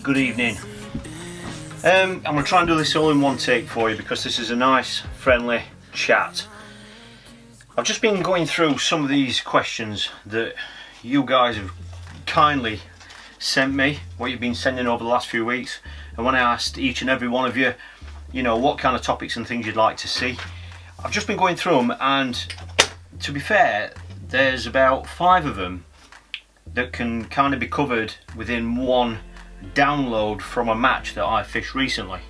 Good evening. I'm going to try and do this all in one take for you because this is a nice friendly chat. I've just been going through some of these questions that you guys have kindly sent me, what you've been sending over the last few weeks, and when I asked each and every one of you, you know, what kind of topics and things you'd like to see, I've just been going through them, and to be fair, there's about 5 of them that can kind of be covered within one download from a match that I fished recently.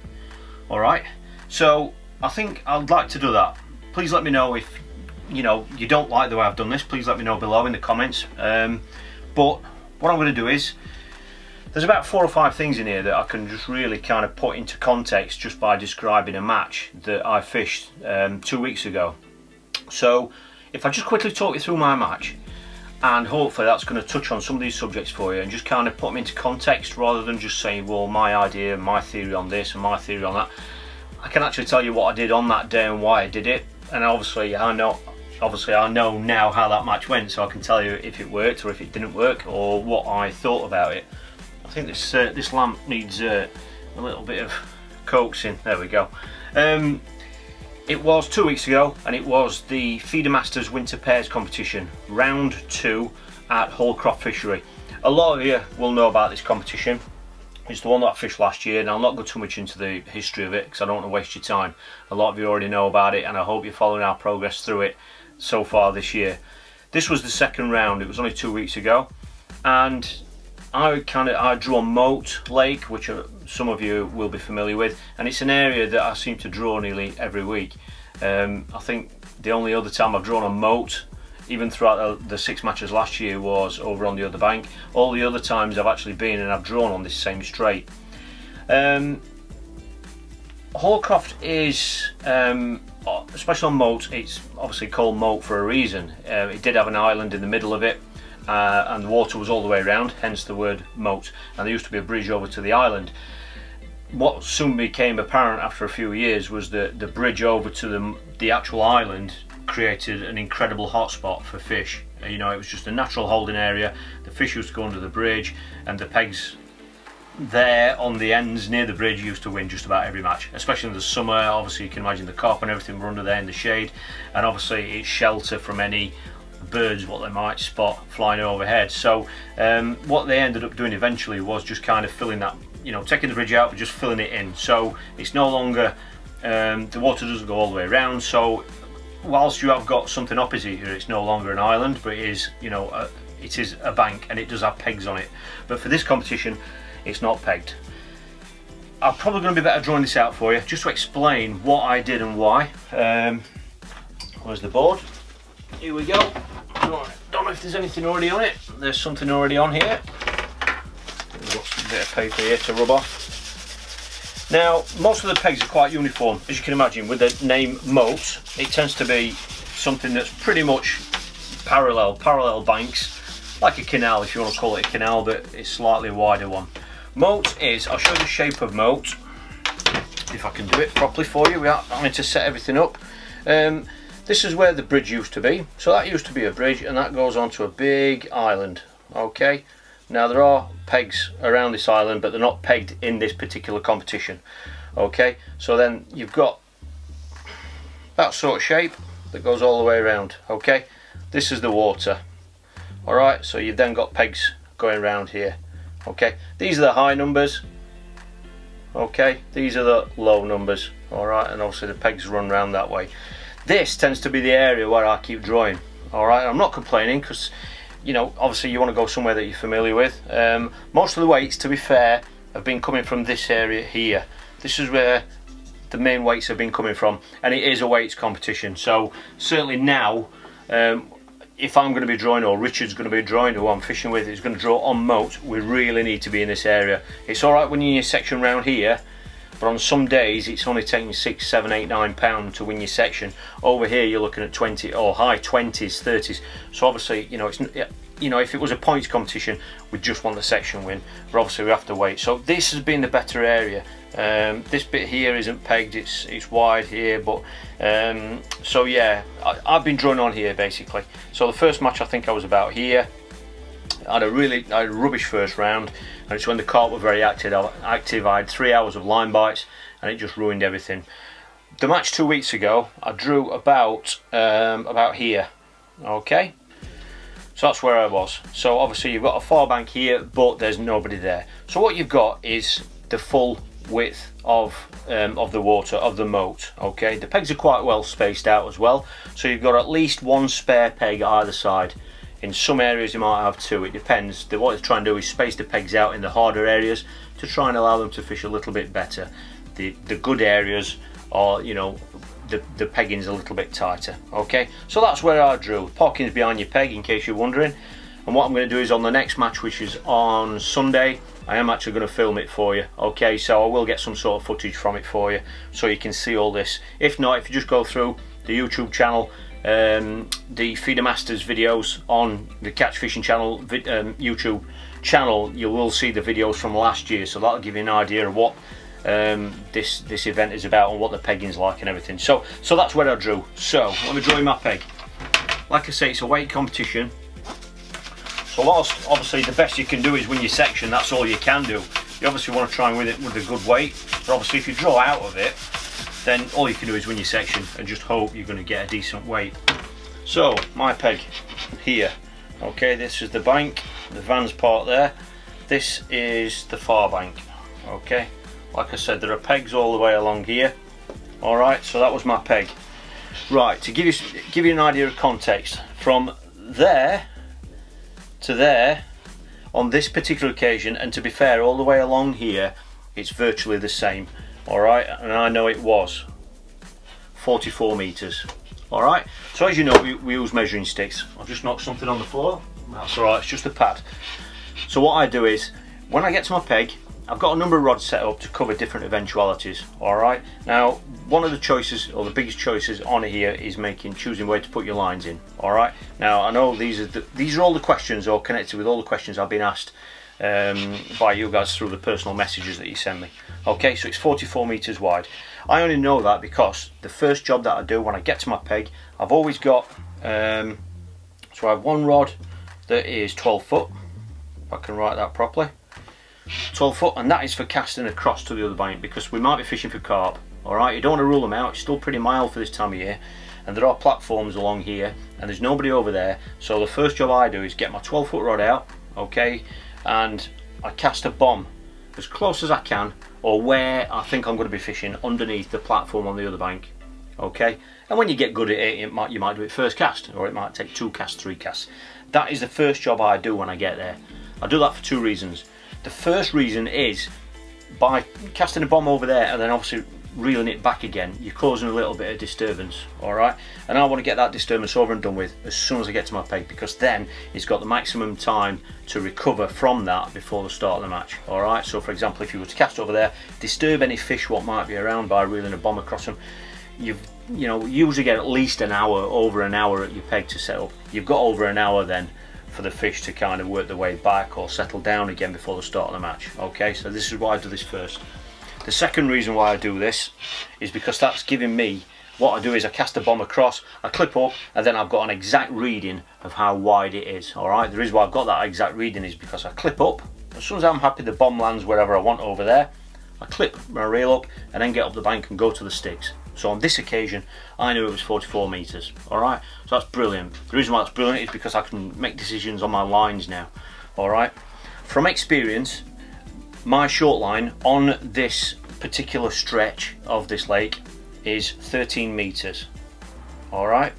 Alright, so I think I'd like to do that. Please let me know if you don't like the way I've done this. Please let me know below in the comments. But what I'm going to do is, there's about 4 or 5 things in here that I can just really kind of put into context just by describing a match that I fished 2 weeks ago. So if I just quickly talk you through my match, and hopefully that's going to touch on some of these subjects for you and just kind of put them into context rather than just saying, well, my idea, my theory on this and my theory on that. I can actually tell you what I did on that day and why I did it, and obviously I know now how that match went, so I can tell you if it worked or if it didn't work or what I thought about it. I think this lamp needs a little bit of coaxing. There we go. It was 2 weeks ago, and it was the Feeder Masters Winter Pairs competition, round 2 at Hallcroft Fishery. A lot of you will know about this competition. It's the one that I fished last year, and I'll not go too much into the history of it because I don't want to waste your time. A lot of you already know about it, and I hope you're following our progress through it so far this year. This was the second round. It was only 2 weeks ago, and I drew on Moat Lake, which some of you will be familiar with, and it's an area that I seem to draw nearly every week. I think the only other time I've drawn on Moat, even throughout the 6 matches last year, was over on the other bank. All the other times I've actually been and I've drawn on this same strait. Hallcroft is, especially on Moat, it's obviously called Moat for a reason. It did have an island in the middle of it, and the water was all the way around, hence the word moat, and there used to be a bridge over to the island. What soon became apparent after a few years was that the bridge over to the actual island created an incredible hotspot for fish. You know, it was just a natural holding area. The fish used to go under the bridge, and the pegs there on the ends near the bridge used to win just about every match, especially in the summer. Obviously you can imagine the carp and everything were under there in the shade, and obviously it's shelter from any birds what they might spot flying overhead. So what they ended up doing eventually was just kind of filling that, you know, taking the bridge out but just filling it in, so it's no longer the water doesn't go all the way around. So whilst you have got something opposite here, it's no longer an island, but it is, you know, it is a bank, and it does have pegs on it. But for this competition it's not pegged. I'm probably going to be better drawing this out for you just to explain what I did and why. Where's the board? Here we go. Don't know if there's anything already on it. There's something already on here. We've got a bit of paper here to rub off. Now, most of the pegs are quite uniform, as you can imagine. With the name Moat, it tends to be something that's pretty much parallel banks, like a canal, if you want to call it a canal, but it's slightly wider one. Moat is, I'll show you the shape of Moat, if I can do it properly for you without having to set everything up. This is where the bridge used to be, so that used to be a bridge, and that goes onto a big island. Okay, now there are pegs around this island, but they're not pegged in this particular competition. Okay, so then you've got that sort of shape that goes all the way around. Okay, this is the water. Alright, so you've then got pegs going around here. Okay, these are the high numbers. Okay, these are the low numbers. Alright, and obviously the pegs run around that way. This tends to be the area where I keep drawing. Alright, I'm not complaining because, you know, obviously you want to go somewhere that you're familiar with. Most of the weights, to be fair, have been coming from this area here. This is where the main weights have been coming from, and it is a weights competition. So certainly now, if I'm going to be drawing, or Richard's going to be drawing, who I'm fishing with is going to draw on Moat, we really need to be in this area. It's alright when you're in your section round here, but on some days it's only taking 6, 7, 8, 9 pounds to win your section. Over here you're looking at 20 or high 20s, 30s. So obviously, you know, it's, you know, if it was a points competition, we'd just want the section win, but obviously we have to wait. So this has been the better area. This bit here isn't pegged, it's wide here, but so yeah, I've been drawing on here basically. So the first match I think I was about here, I had a rubbish first round, and it's when the carp were very active. I had 3 hours of line bites, and it just ruined everything. The match 2 weeks ago, I drew about here, okay? So that's where I was. So obviously you've got a far bank here, but there's nobody there. So what you've got is the full width of the water, of the moat, okay? The pegs are quite well spaced out as well, so you've got at least one spare peg either side. In some areas you might have two, it depends. What they're trying to do is space the pegs out in the harder areas to try and allow them to fish a little bit better. The good areas are, you know, the pegging's a little bit tighter, okay? So that's where I drew. Parking's behind your peg, in case you're wondering. And what I'm going to do is on the next match, which is on Sunday, I am actually going to film it for you, okay? So I will get some sort of footage from it for you, so you can see all this. If not, if you just go through the YouTube channel, the Feeder Masters videos on the Catch Fishing channel, YouTube channel, you will see the videos from last year, so that'll give you an idea of what this event is about and what the pegging's like and everything. So that's where I drew. So let me draw you my peg. Like I say, it's a weight competition. So whilst obviously the best you can do is win your section, that's all you can do. You obviously want to try and win it with a good weight. But obviously if you draw out of it, then all you can do is win your section and just hope you're going to get a decent weight. So my peg here, okay, this is the bank, the van's part there. This is the far bank, okay. Like I said, there are pegs all the way along here. Alright, so that was my peg. Right, to give you an idea of context, from there to there on this particular occasion, and to be fair, all the way along here, it's virtually the same. Alright, and I know it was 44 meters. Alright, so as you know, we use measuring sticks. I've just knocked something on the floor. That's alright, it's just a pad. So what I do is, when I get to my peg, I've got a number of rods set up to cover different eventualities. Alright, now one of the choices, or the biggest choices on here, is choosing where to put your lines in. Alright, now I know these are all the questions, or connected with all the questions I've been asked by you guys through the personal messages that you send me. Okay, so it's 44 meters wide. I only know that because the first job that I do when I get to my peg, I've always got so I have one rod that is 12 foot, if I can write that properly, 12 foot, and that is for casting across to the other bank, because we might be fishing for carp. Alright, you don't want to rule them out, it's still pretty mild for this time of year, and there are platforms along here and there's nobody over there. So the first job I do is get my 12 foot rod out, okay, and I cast a bomb as close as I can, or where I think I'm going to be fishing, underneath the platform on the other bank, okay. And when you get good at it, you might do it first cast, or it might take 2 casts, 3 casts. That is the first job I do when I get there. I do that for 2 reasons. The first reason is, by casting a bomb over there and then obviously reeling it back again, you're causing a little bit of disturbance, alright? And I want to get that disturbance over and done with as soon as I get to my peg, because then it's got the maximum time to recover from that before the start of the match, alright? So for example, if you were to cast over there, disturb any fish what might be around by reeling a bomb across them, you usually get at least an hour, over an hour at your peg to set up. You've got over an hour then for the fish to kind of work their way back or settle down again before the start of the match. Okay, so this is why I do this first. The second reason why I do this is because that's giving me, what I do is I cast the bomb across, I clip up, and then I've got an exact reading of how wide it is. Alright, the reason why I've got that exact reading is because I clip up, as soon as I'm happy the bomb lands wherever I want over there, I clip my reel up and then get up the bank and go to the sticks. So on this occasion, I knew it was 44 meters. Alright, so that's brilliant. The reason why that's brilliant is because I can make decisions on my lines now. Alright, from experience, my short line on this particular stretch of this lake is 13 meters. Alright,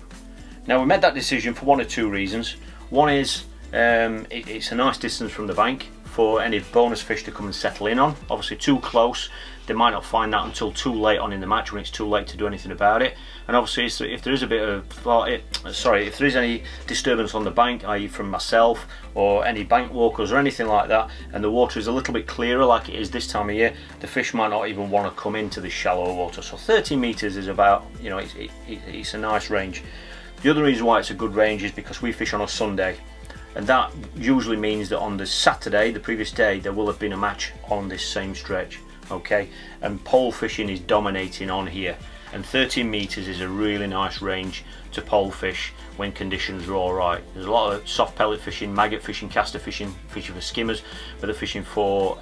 now we made that decision for 1 or 2 reasons. One is it's a nice distance from the bank for any bonus fish to come and settle in on. Obviously too close, they might not find that until too late on in the match, when it's too late to do anything about it. And obviously if there is a bit of if there is any disturbance on the bank, i.e. from myself or any bank walkers or anything like that, and the water is a little bit clearer like it is this time of year, the fish might not even want to come into this shallow water. So 13 meters is about, it's a nice range. The other reason why it's a good range is because we fish on a Sunday, and that usually means that on the Saturday, the previous day, there will have been a match on this same stretch, okay? And pole fishing is dominating on here. and 13 metres is a really nice range to pole fish when conditions are alright. There's a lot of soft pellet fishing, maggot fishing, caster fishing, fishing for skimmers, but they're fishing for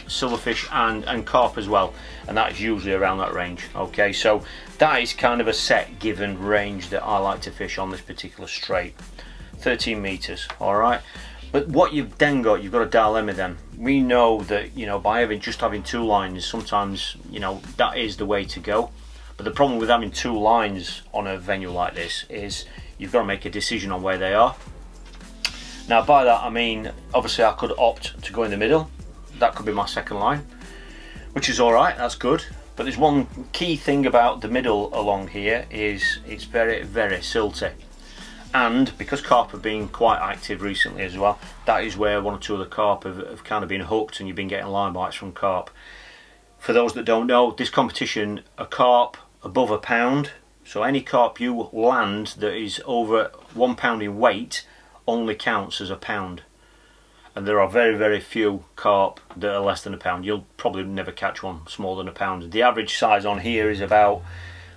silverfish and carp as well, and that is usually around that range. Okay, so that is kind of a set given range that I like to fish on this particular strait. 13 metres, alright. But what you've then got, you've got a dilemma then. We know that, you know, by just having two lines, sometimes, you know, that is the way to go. But the problem with having two lines on a venue like this is you've got to make a decision on where they are. Now by that I mean, obviously I could opt to go in the middle. That could be my second line, which is alright, that's good. But there's one key thing about the middle along here is it's very, very silty. And because carp have been quite active recently as well, that is where one or two of the carp have kind of been hooked, and you've been getting line bites from carp. For those that don't know, this competition, a carp above a pound, so any carp you land that is over 1 pound in weight only counts as a pound. And there are very, very few carp that are less than a pound. You'll probably never catch one smaller than a pound. The average size on here is about,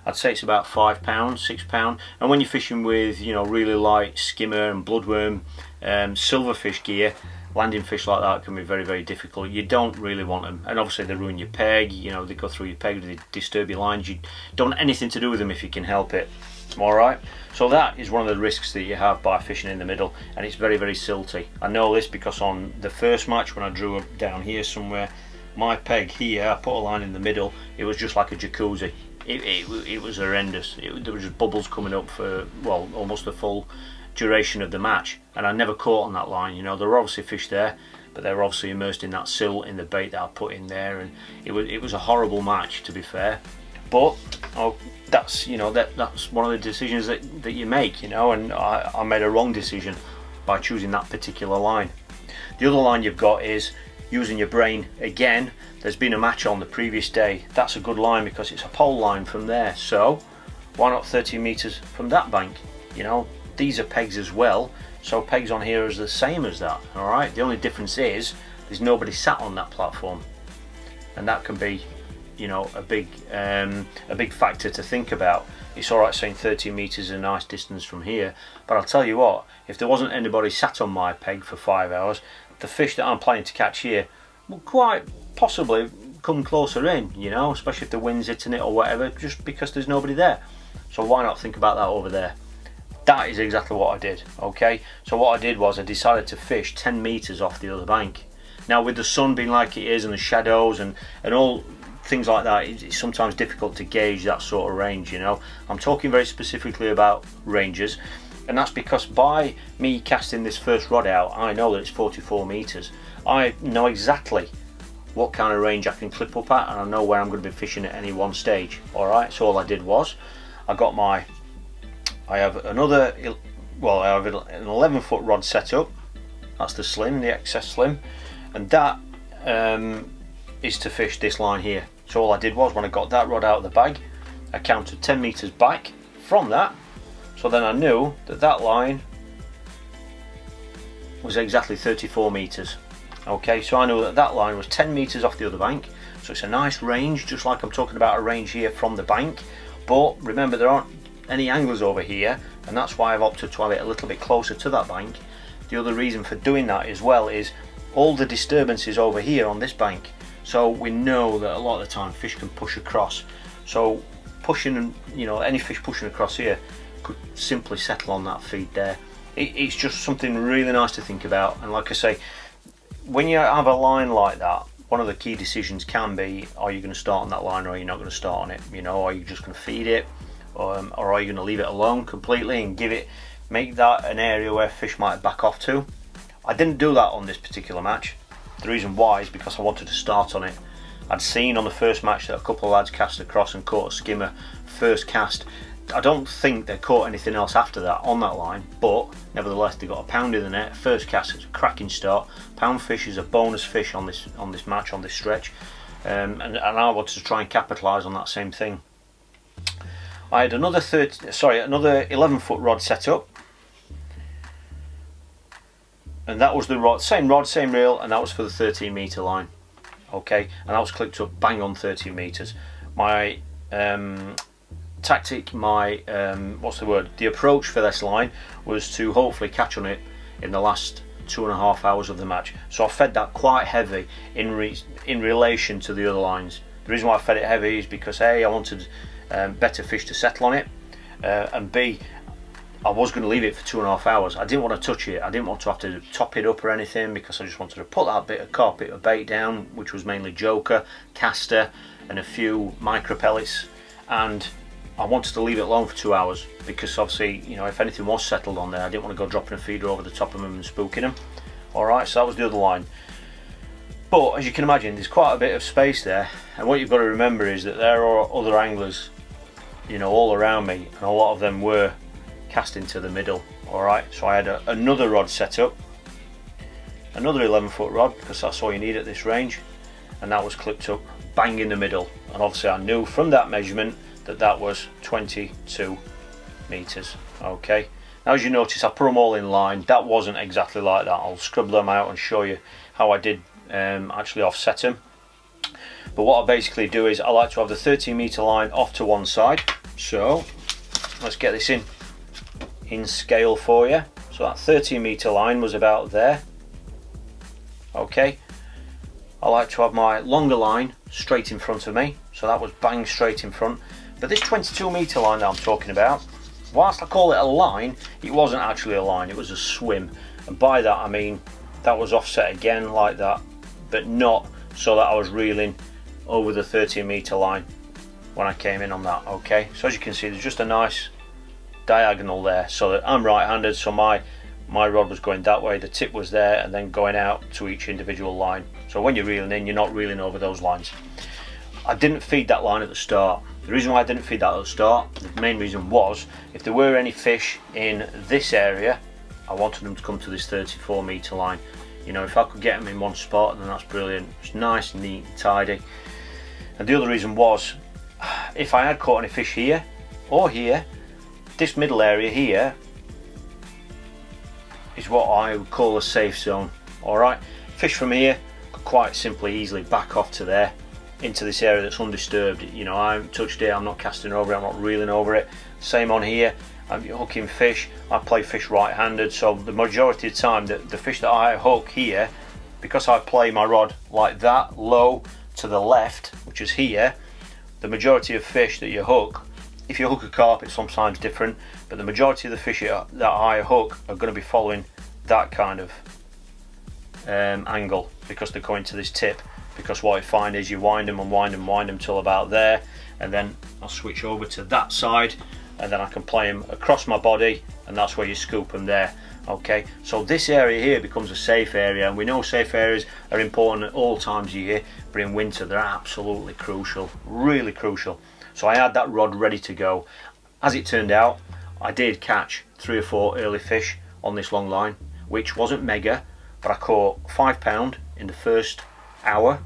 I'd say it's about £5, £6, and when you're fishing with, you know, really light skimmer and bloodworm, silverfish gear, landing fish like that can be very, very difficult. You don't really want them, and obviously they ruin your peg. You know, they go through your peg, they disturb your lines. You don't want anything to do with them if you can help it. All right, so that is one of the risks that you have by fishing in the middle, and it's very, very silty. I know this because on the first match when I drew up down here somewhere, my peg here, I put a line in the middle, it was just like a jacuzzi. It was horrendous. There were just bubbles coming up for, well, almost the full duration of the match, and I never caught on that line. You know, there were obviously fish there, but they were obviously immersed in that silt in the bait that I put in there, and it was a horrible match, to be fair. But that's, you know, that's one of the decisions that you make, you know, and I made a wrong decision by choosing that particular line. The other line you've got is using your brain again. There's been a match on the previous day. That's a good line because it's a pole line from there, so why not 13 metres from that bank? You know, these are pegs as well, so pegs on here is the same as that. All right, the only difference is there's nobody sat on that platform, and that can be, you know, a big factor to think about. It's all right saying 13 metres is a nice distance from here, but I'll tell you what, if there wasn't anybody sat on my peg for 5 hours, the fish that I'm planning to catch here will quite possibly come closer in, you know, especially if the wind's hitting it or whatever, just because there's nobody there. So why not think about that over there? That is exactly what I did. Okay, so what I did was I decided to fish 10 metres off the other bank. Now with the sun being like it is and the shadows and all things like that, it's sometimes difficult to gauge that sort of range, you know. I'm talking very specifically about ranges, and that's because by me casting this first rod out, I know that it's 44 metres. I know exactly what kind of range I can clip up at, and I know where I'm going to be fishing at any one stage. Alright, so all I did was I have an 11-foot rod set up. That's the slim, the XS slim, and that is to fish this line here. So all I did was, when I got that rod out of the bag, I counted 10 metres back from that, so then I knew that that line was exactly 34 metres. Okay, so I know that that line was 10 metres off the other bank, so it's a nice range, just like I'm talking about a range here from the bank. But remember, there aren't any anglers over here, and that's why I've opted to have it a little bit closer to that bank. The other reason for doing that as well is all the disturbances over here on this bank, so we know that a lot of the time fish can push across. So pushing, you know, any fish pushing across here could simply settle on that feed there. It's just something really nice to think about. And like I say, when you have a line like that, one of the key decisions can be, are you going to start on that line or are you not going to start on it? You know, are you just going to feed it, or are you going to leave it alone completely and make that an area where fish might back off to? I didn't do that on this particular match. The reason why is because I wanted to start on it. I'd seen on the first match that a couple of lads cast across and caught a skimmer first cast. I don't think they caught anything else after that on that line, but nevertheless they got a pound in the net. First cast, it's a cracking start. Pound fish is a bonus fish on this match, on this stretch, and I wanted to try and capitalise on that same thing. I had another 11-foot rod set up, and that was the rod, same reel, and that was for the 13 metre line. Okay, and that was clipped up bang on 13 metres. My tactic, my the approach for this line was to hopefully catch on it in the last 2.5 hours of the match. So I fed that quite heavy in relation to the other lines. The reason why I fed it heavy is because A, I wanted better fish to settle on it, and B, I was going to leave it for 2.5 hours. I didn't want to touch it. I didn't want to have to top it up or anything, because I just wanted to put that bit of carpet of bait down, which was mainly joker, caster and a few micro pellets, and I wanted to leave it alone for 2 hours, because obviously, you know, if anything was settled on there, I didn't want to go dropping a feeder over the top of them and spooking them. Alright, so that was the other line. But as you can imagine, there's quite a bit of space there, and what you've got to remember is that there are other anglers, you know, all around me, and a lot of them were casting to the middle. Alright, so I had another rod set up, another 11-foot rod, because that's all you need at this range, and that was clipped up bang in the middle, and obviously I knew from that measurement that was 22 meters. Okay, now as you notice, I put them all in line. That wasn't exactly like that. I'll scrub them out and show you how I did actually offset them. But what I basically do is I like to have the 13-meter line off to one side. So let's get this in scale for you. So that 13-meter line was about there. Okay, I like to have my longer line straight in front of me, so that was bang straight in front. But this 22-meter line that I'm talking about, whilst I call it a line, it wasn't actually a line, it was a swim. And by that I mean that was offset again like that, but not so that I was reeling over the 13-meter line when I came in on that. Okay, so as you can see, there's just a nice diagonal there, so that I'm right-handed, so my rod was going that way, the tip was there, and then going out to each individual line. So when you're reeling in, you're not reeling over those lines. I didn't feed that line at the start. The reason why I didn't feed that at the start, the main reason was, if there were any fish in this area, I wanted them to come to this 34-meter line. You know, if I could get them in one spot, then that's brilliant. It's nice, neat and tidy. And the other reason was, if I had caught any fish here or here, this middle area here is what I would call a safe zone. Alright, fish from here could quite simply easily back off to there, into this area that's undisturbed. You know, I haven't touched it, I'm not casting over it, I'm not reeling over it. Same on here, I'm hooking fish. I play fish right-handed, so the majority of the time the fish that I hook here, because I play my rod like that, low to the left, which is here, the majority of fish that you hook, if you hook a carp it's sometimes different, but the majority of the fish that I hook are going to be following that kind of angle, because they're going to this tip. Because what I find is you wind them and wind them, wind them till about there, and then I'll switch over to that side, and then I can play them across my body, and that's where you scoop them there. Okay, so this area here becomes a safe area, and we know safe areas are important at all times of year, but in winter they're absolutely crucial, really crucial. So I had that rod ready to go. As it turned out, I did catch 3 or 4 early fish on this long line, which wasn't mega, but I caught £5 in the first hour,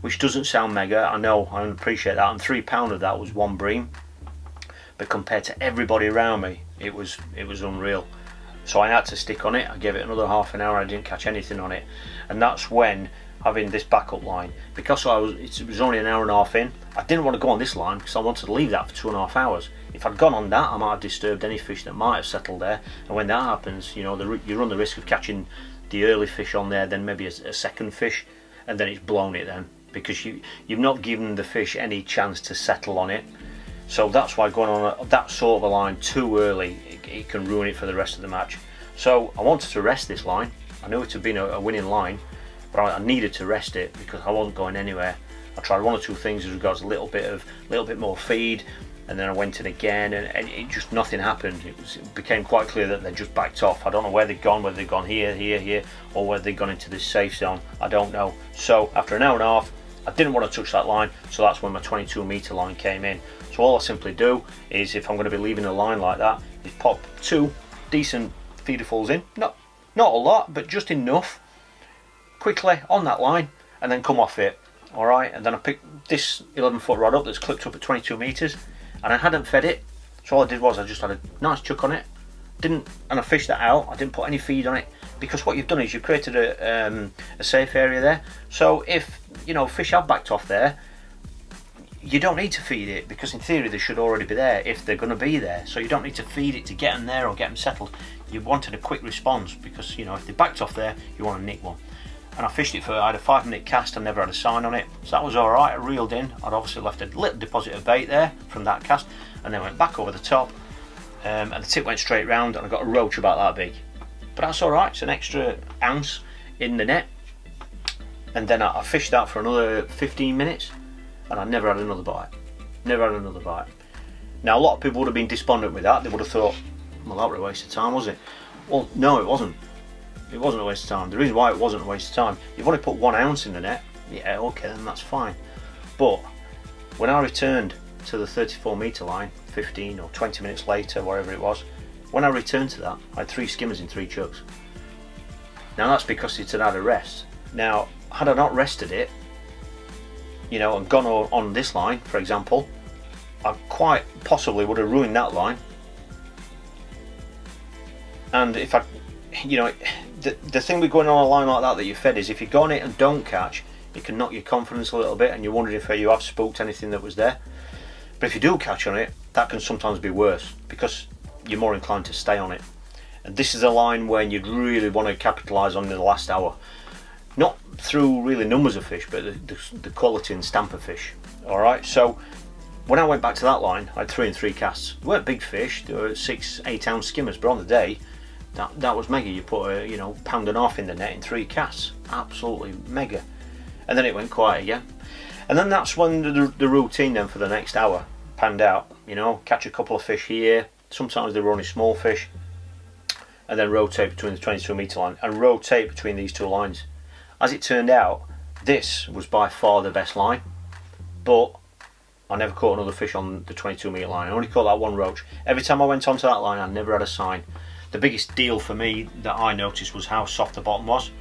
which doesn't sound mega, I know, I appreciate that, and £3 of that was one bream, but compared to everybody around me, it was unreal. So I had to stick on it. I gave it another half an hour, I didn't catch anything on it, and that's when, having this backup line, because it was only an hour and a half in, I didn't want to go on this line because I wanted to leave that for 2.5 hours. If I'd gone on that, I might have disturbed any fish that might have settled there, and when that happens, you know, you run the risk of catching the early fish on there, then maybe a second fish, and then it's blown it then, because you've not given the fish any chance to settle on it. So that's why going on that sort of a line too early, it can ruin it for the rest of the match. So I wanted to rest this line. I knew it had been a winning line, but I needed to rest it because I wasn't going anywhere. I tried 1 or 2 things as regards a little bit more feed, and then I went in again, and it just, nothing happened. It became quite clear that they just backed off. I don't know where they'd gone, whether they'd gone here, or whether they'd gone into this safe zone. I don't know. So after an hour and a half, I didn't want to touch that line, so that's when my 22-meter line came in. So all I simply do is, if I'm going to be leaving a line like that, is pop 2 decent feederfuls in, not a lot, but just enough, quickly on that line, and then come off it. Alright, and then I picked this 11-foot rod up that's clipped up at 22 meters, and I hadn't fed it, so all I did was I just had a nice chuck on it, and I fished that out. I didn't put any feed on it, because what you've done is you've created a safe area there. So if, you know, fish have backed off there, you don't need to feed it, because in theory they should already be there if they're going to be there. So you don't need to feed it to get them there or get them settled. You wanted a quick response, because, you know, if they backed off there, you want to nick one. And I fished it for, I had a 5-minute cast, I never had a sign on it, so that was alright. I reeled in. I'd obviously left a little deposit of bait there from that cast, and then went back over the top, and the tip went straight round, and I got a roach about that big. But that's alright, it's an extra ounce in the net. And then I fished that for another 15 minutes, and I never had another bite. Never had another bite. Now, a lot of people would have been despondent with that. They would have thought, well, that was a waste of time, was it? Well, no, it wasn't. It wasn't a waste of time. The reason why it wasn't a waste of time, you've only put 1 ounce in the net. Yeah, okay, then that's fine. But when I returned to the 34 metre line, 15 or 20 minutes later, whatever it was, when I returned to that, I had 3 skimmers in 3 chugs. Now, that's because it had had a rest. Now, had I not rested it, you know, and gone on this line, for example, I quite possibly would have ruined that line. And if I, you know, the thing with going on a line like that you're fed is, if you go on it and don't catch, it can knock your confidence a little bit, and you're wondering if you have spooked anything that was there. But if you do catch on it, that can sometimes be worse, because you're more inclined to stay on it. And this is a line when you'd really want to capitalise on the last hour. Not through really numbers of fish, but the quality and stamp of fish. Alright, so when I went back to that line, I had 3 and 3 casts. They weren't big fish, they were 6-8 ounce skimmers, but on the day, that was mega. You put a, you know, £1.5 in the net in 3 casts. Absolutely mega. And then it went quiet again. And then that's when the routine then for the next hour panned out. You know, catch a couple of fish here. Sometimes they were only small fish. And then rotate between the 22 metre line, and rotate between these 2 lines. As it turned out, this was by far the best line, but I never caught another fish on the 22 metre line. I only caught that 1 roach. Every time I went onto that line, I never had a sign. The biggest deal for me that I noticed was how soft the bottom was.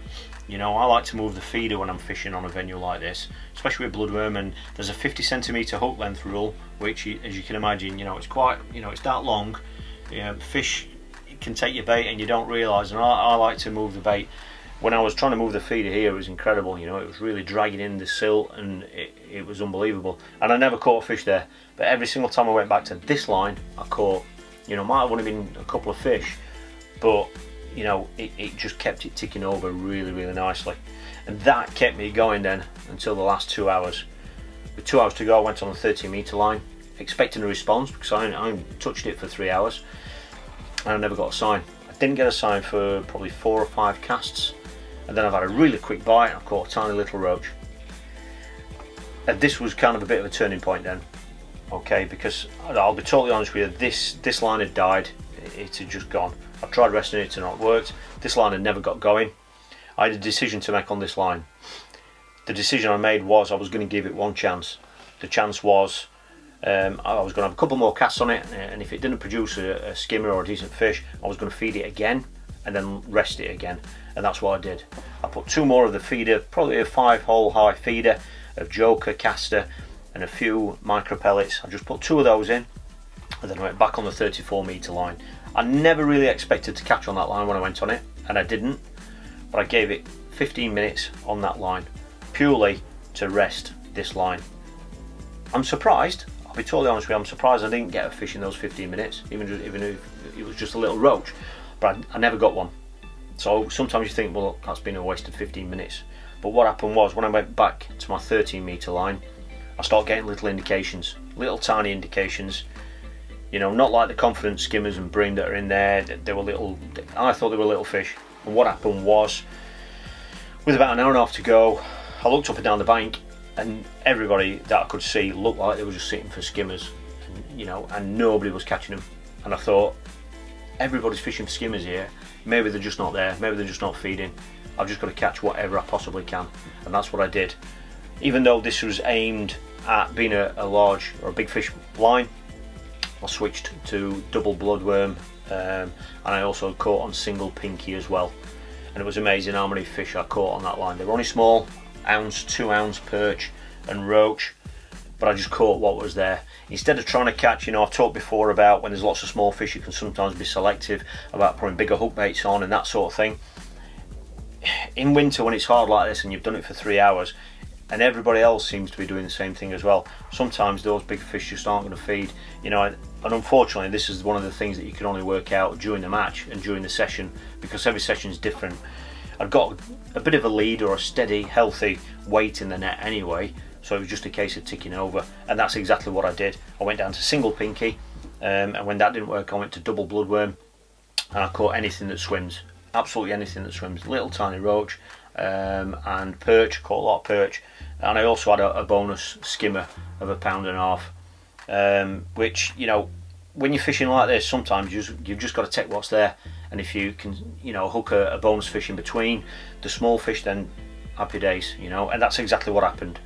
You know, I like to move the feeder when I'm fishing on a venue like this, especially with bloodworm, and there's a 50 centimetre hook length rule, which, as you can imagine, you know, it's quite, you know, it's that long. Fish can take your bait and you don't realise, and I like to move the bait. When I was trying to move the feeder here, it was incredible. You know, it was really dragging in the silt, and it was unbelievable. And I never caught a fish there, but every single time I went back to this line, I caught, you know, might have only been a couple of fish, but you know, it just kept it ticking over really, really nicely. And that kept me going then until the last 2 hours. With 2 hours to go, I went on the 30 metre line, expecting a response, because I touched it for 3 hours, and I never got a sign. I didn't get a sign for probably 4 or 5 casts. And then I've had a really quick bite, and I caught a tiny little roach. And this was kind of a bit of a turning point then, okay, because I'll be totally honest with you, this line had died. It had just gone. I tried resting it, it had not worked. This line had never got going. I had a decision to make on this line. The decision I made was I was going to give it 1 chance. The chance was I was going to have a couple more casts on it, and if it didn't produce a skimmer or a decent fish, I was going to feed it again and then rest it again. And that's what I did. I put 2 more of the feeder, probably a 5-hole high feeder of Joker, Caster, and a few micro pellets. I just put 2 of those in, and then I went back on the 34 metre line. I never really expected to catch on that line when I went on it, and I didn't, but I gave it 15 minutes on that line, purely to rest this line. I'm surprised, I'll be totally honest with you, I'm surprised I didn't get a fish in those 15 minutes, even if it was just a little roach, but I never got one. So sometimes you think, well, that's been a waste of 15 minutes. But what happened was, when I went back to my 13 metre line, I started getting little indications, little tiny indications. You know, not like the confident skimmers and bream that are in there. They were little, I thought they were little fish. And what happened was, with about an hour and a half to go, I looked up and down the bank, and everybody that I could see looked like they were just sitting for skimmers, and, you know, and nobody was catching them. And I thought, everybody's fishing for skimmers here. Maybe they're just not there, maybe they're just not feeding. I've just got to catch whatever I possibly can, and that's what I did. Even though this was aimed at being a large or a big fish line, I switched to double bloodworm, and I also caught on single pinky as well. And it was amazing how many fish I caught on that line. They were only small, ounce, 2 ounce perch and roach, but I just caught what was there. Instead of trying to catch, you know, I've talked before about when there's lots of small fish, you can sometimes be selective about putting bigger hook baits on and that sort of thing. In winter, when it's hard like this and you've done it for 3 hours, and everybody else seems to be doing the same thing as well. Sometimes those big fish just aren't going to feed, you know, and unfortunately this is one of the things that you can only work out during the match and during the session, because every session is different. I've got a bit of a lead or a steady, healthy weight in the net anyway, so it was just a case of ticking over, and that's exactly what I did. I went down to single pinky, and when that didn't work I went to double bloodworm, and I caught anything that swims, absolutely anything that swims, little tiny roach, and perch, caught a lot of perch, and I also had a bonus skimmer of 1.5 pounds, which, you know, when you're fishing like this, sometimes you've just got to take what's there, and if you can, you know, hook a bonus fish in between the small fish, then happy days, you know, and that's exactly what happened.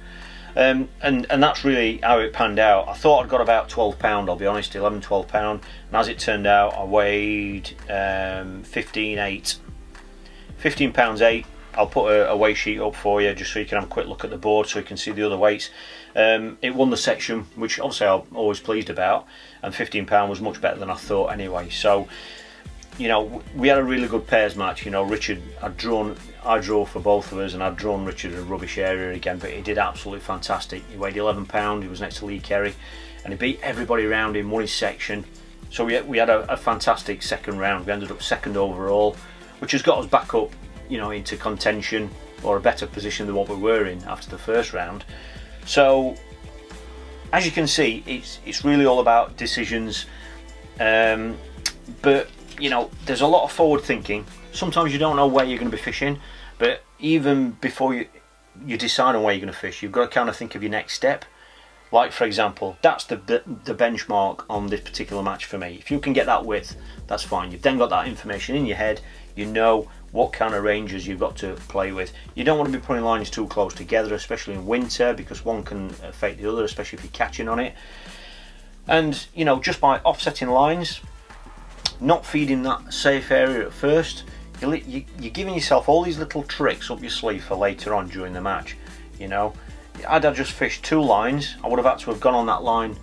And that's really how it panned out. I thought I'd got about 12 pound, I'll be honest, 11, 12 pound, and as it turned out I weighed 15.8. 15 pounds 8. I'll put a weigh sheet up for you just so you can have a quick look at the board so you can see the other weights. It won the section, which obviously I'm always pleased about, and 15 pound was much better than I thought anyway. So, you know, we had a really good pairs match. You know, Richard, I drove for both of us, and I'd drawn Richard a rubbish area again, but he did absolutely fantastic. He weighed 11 pound, he was next to Lee Kerry, and he beat everybody around him, won his section. So we had a fantastic second round. We ended up second overall, which has got us back up, you know, into contention, or a better position than what we were in after the first round. So as you can see, it's really all about decisions, but you know, there's a lot of forward thinking. Sometimes you don't know where you're going to be fishing, but even before you decide on where you're going to fish, you've got to kind of think of your next step. Like, for example, that's the benchmark on this particular match for me. If you can get that width, that's fine. You've then got that information in your head. You know what kind of ranges you've got to play with. You don't want to be putting lines too close together, especially in winter, because one can affect the other, especially if you're catching on it. And, you know, just by offsetting lines, not feeding that safe area at first, you're giving yourself all these little tricks up your sleeve for later on during the match. You know, had I just fished 2 lines, I would have had to have gone on that line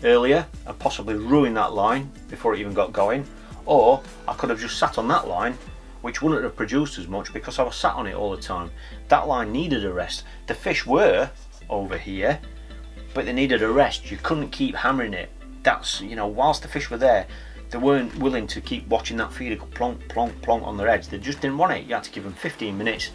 earlier and possibly ruined that line before it even got going, or I could have just sat on that line, which wouldn't have produced as much because I was sat on it all the time. That line needed a rest. The fish were over here, but they needed a rest. You couldn't keep hammering it. That's, you know, whilst the fish were there, they weren't willing to keep watching that feeder go plonk, plonk, plonk on their edge. They just didn't want it. You had to give them 15 minutes.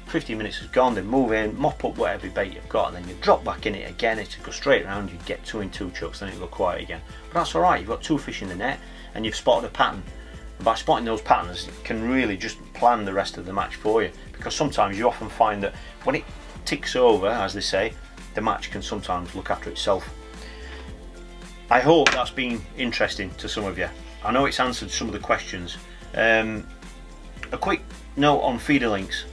15 minutes is gone, then move in, mop up whatever bait you've got, and then you drop back in it again. It'll go straight around, you get 2 in 2 chucks, then it'll go quiet again. But that's alright, you've got 2 fish in the net, and you've spotted a pattern. And by spotting those patterns, you can really just plan the rest of the match for you. Because sometimes you often find that when it ticks over, as they say, the match can sometimes look after itself. I hope that's been interesting to some of you. I know it's answered some of the questions. A quick note on feeder links.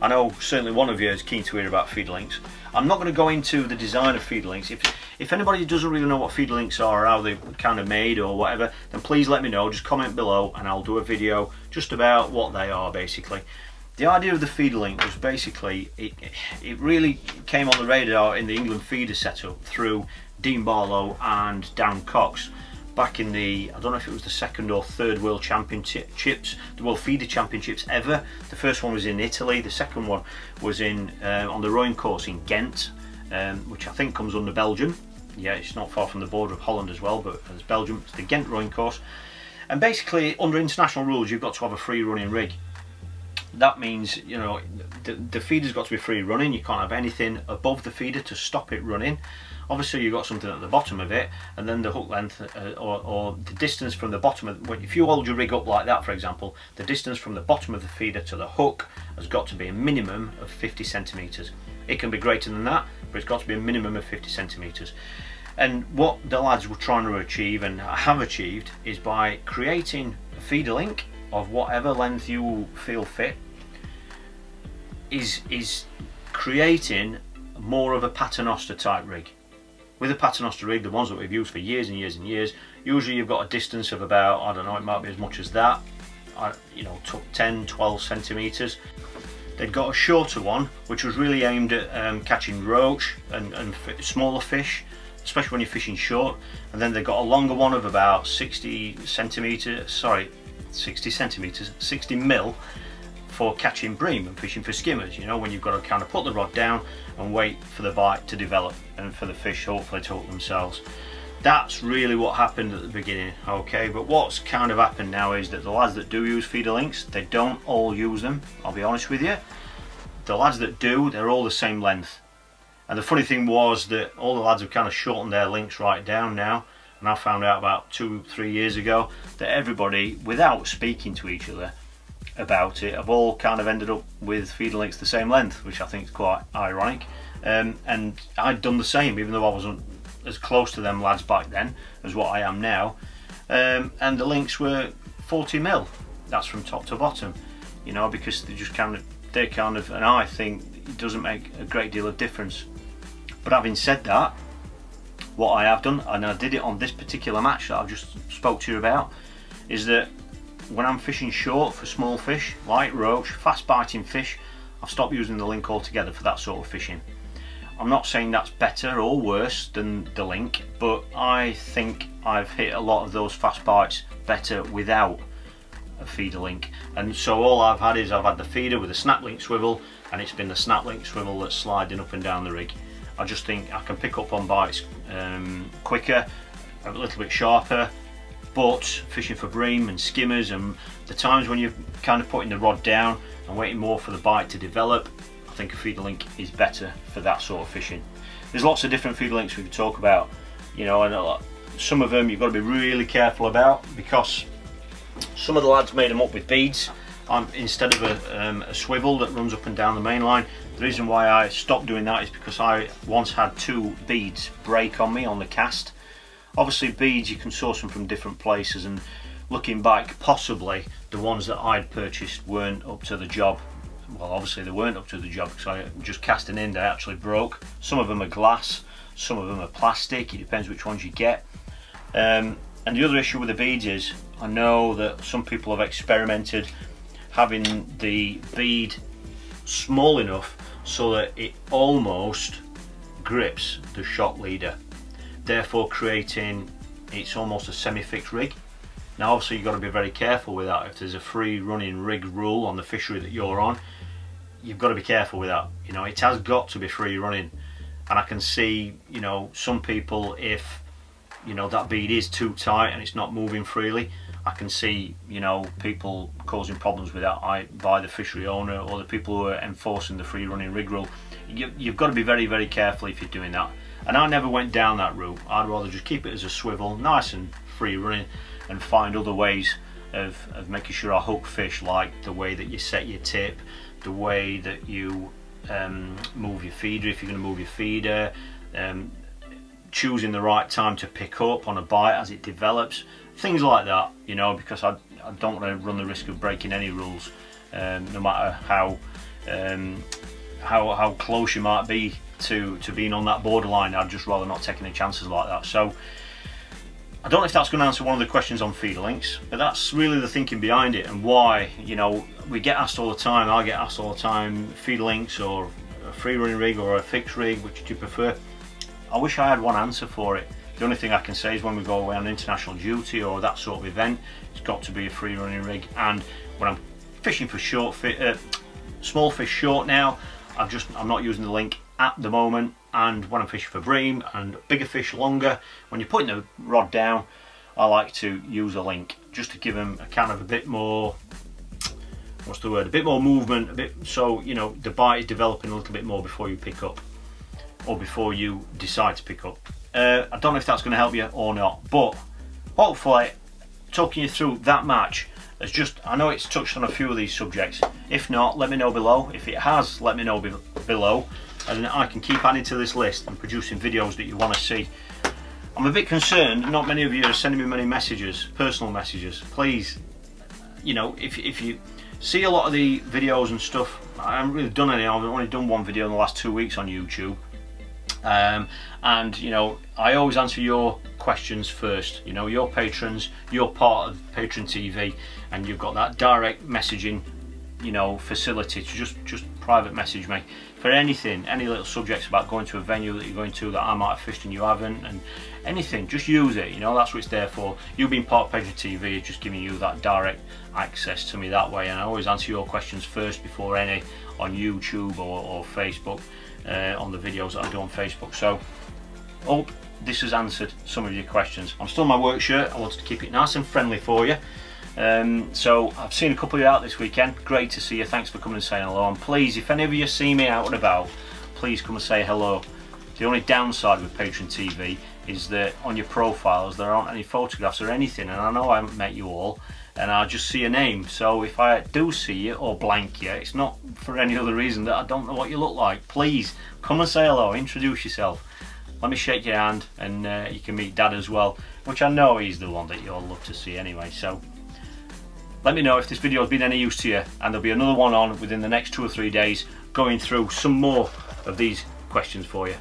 I know certainly one of you is keen to hear about feeder links. I'm not going to go into the design of feeder links. If anybody doesn't really know what feeder links are, or how they're kind of made or whatever, then please let me know. Just comment below and I'll do a video just about what they are basically. The idea of the feeder link was basically, it really came on the radar in the England feeder setup through Dean Barlow and Darren Cox back in the, I don't know if it was the 2nd or 3rd World Championships, the World Feeder Championships ever. The first one was in Italy, the second one was in on the rowing course in Ghent, which I think comes under Belgium. Yeah, it's not far from the border of Holland as well, but it's Belgium. It's the Ghent rowing course. And basically, under international rules, you've got to have a free running rig. That means, you know, the feeder's got to be free running. You can't have anything above the feeder to stop it running. Obviously you've got something at the bottom of it, and then the hook length or the distance from the bottom of, if you hold your rig up like that, for example, the distance from the bottom of the feeder to the hook has got to be a minimum of 50 centimetres. It can be greater than that, but it's got to be a minimum of 50 centimetres. And what the lads were trying to achieve, and have achieved, is by creating a feeder link of whatever length you feel fit, is creating more of a paternoster type rig. With a paternoster rig, the ones that we've used for years and years and years, usually you've got a distance of about, I don't know, it might be as much as that, you know, 10, 12 centimetres. They'd got a shorter one, which was really aimed at catching roach and smaller fish, especially when you're fishing short. And then they've got a longer one of about 60 mil for catching bream and fishing for skimmers, you know, when you've got to kind of put the rod down and wait for the bite to develop and for the fish hopefully to hook themselves. That's really what happened at the beginning, okay? But what's kind of happened now is that the lads that do use feeder links, they don't all use them, I'll be honest with you. The lads that do, they're all the same length. And the funny thing was that all the lads have kind of shortened their links right down now. And I found out about 2-3 years ago that everybody, without speaking to each other about it, have all kind of ended up with feeder links the same length, which I think is quite ironic. And I'd done the same, even though I wasn't as close to them lads back then as what I am now. And the links were 40mm. That's from top to bottom, you know, because they're kind of, and I think it doesn't make a great deal of difference. But having said that, what I have done, and I did it on this particular match that I've just spoke to you about, is that when I'm fishing short for small fish, like roach, fast biting fish, I've stopped using the link altogether for that sort of fishing. I'm not saying that's better or worse than the link, but I think I've hit a lot of those fast bites better without a feeder link. And so all I've had is I've had the feeder with a snap link swivel, and it's been the snap link swivel that's sliding up and down the rig. I just think I can pick up on bites quicker, a little bit sharper, but fishing for bream and skimmers and the times when you're kind of putting the rod down and waiting more for the bite to develop, I think a feeder link is better for that sort of fishing. There's lots of different feeder links we could talk about, you know, and some of them you've got to be really careful about, because some of the lads made them up with beads instead of a swivel that runs up and down the main line. The reason why I stopped doing that is because I once had 2 beads break on me on the cast. Obviously beads, you can source them from different places, and looking back, possibly the ones that I'd purchased weren't up to the job. Well, obviously they weren't up to the job, because I just casting in, they actually broke. Some of them are glass, some of them are plastic, it depends which ones you get. And the other issue with the beads is, I know that some people have experimented having the bead small enough so that it almost grips the shot leader, therefore creating, it's almost a semi-fixed rig. Now obviously you've got to be very careful with that. If there's a free running rig rule on the fishery that you're on, you've got to be careful with that. You know, it has got to be free running. And I can see, you know, some people, if, you know, that bead is too tight and it's not moving freely, I can see, you know, people causing problems with that by the fishery owner or the people who are enforcing the free running rig rule. You've got to be very, very careful if you're doing that. And I never went down that route. I'd rather just keep it as a swivel, nice and free running, and find other ways of making sure I hook fish, like the way that you set your tip, the way that you move your feeder if you're going to move your feeder, choosing the right time to pick up on a bite as it develops, things like that, you know, because I don't want to run the risk of breaking any rules, no matter how close you might be to being on that borderline. I'd just rather not take any chances like that. So I don't know if that's going to answer one of the questions on feeder links, but that's really the thinking behind it, and why, you know, we get asked all the time, I get asked all the time, feeder links or a free running rig or a fixed rig, which do you prefer? I wish I had one answer for it. The only thing I can say is when we go away on international duty or that sort of event, it's got to be a free running rig. And when I'm fishing for small fish short now, I'm not using the link at the moment. And when I'm fishing for bream and bigger fish longer, when you're putting the rod down, I like to use a link just to give them a kind of a bit more, what's the word, a bit more movement, a bit, so you know the bite is developing a little bit more before you pick up, or before you decide to pick up. I don't know if that's going to help you or not, but hopefully talking you through that match has just, I know it's touched on a few of these subjects. If not, let me know below. If it has, let me know below, and I can keep adding to this list and producing videos that you want to see. I'm a bit concerned, not many of you are sending me many messages, personal messages. Please, you know, if you see a lot of the videos and stuff, I haven't really done any. I've only done one video in the last 2 weeks on YouTube. And you know, I always answer your questions first. You know, your patrons, you're part of Patron TV, and you've got that direct messaging, you know, facility to just private message me. for anything, any little subjects about going to a venue that you're going to that I might have fished and you haven't, and anything, just use it, you know, that's what it's there for. You being part of Pedro TV is just giving you that direct access to me that way, and I always answer your questions first before any on YouTube or Facebook, on the videos that I do on Facebook. So, hope this has answered some of your questions. I'm still in my work shirt, I wanted to keep it nice and friendly for you. So I've seen a couple of you out this weekend. Great to see you, thanks for coming and saying hello, and please, if any of you see me out and about, please come and say hello. The only downside with Patreon TV is that on your profiles there aren't any photographs or anything, and I know I haven't met you all and I just see a name, so if I do see you or blank you, it's not for any other reason that I don't know what you look like. Please come and say hello, introduce yourself, let me shake your hand, and you can meet Dad as well, which I know he's the one that you'll love to see anyway. So let me know if this video has been any use to you, and there'll be another one on within the next 2 or 3 days going through some more of these questions for you.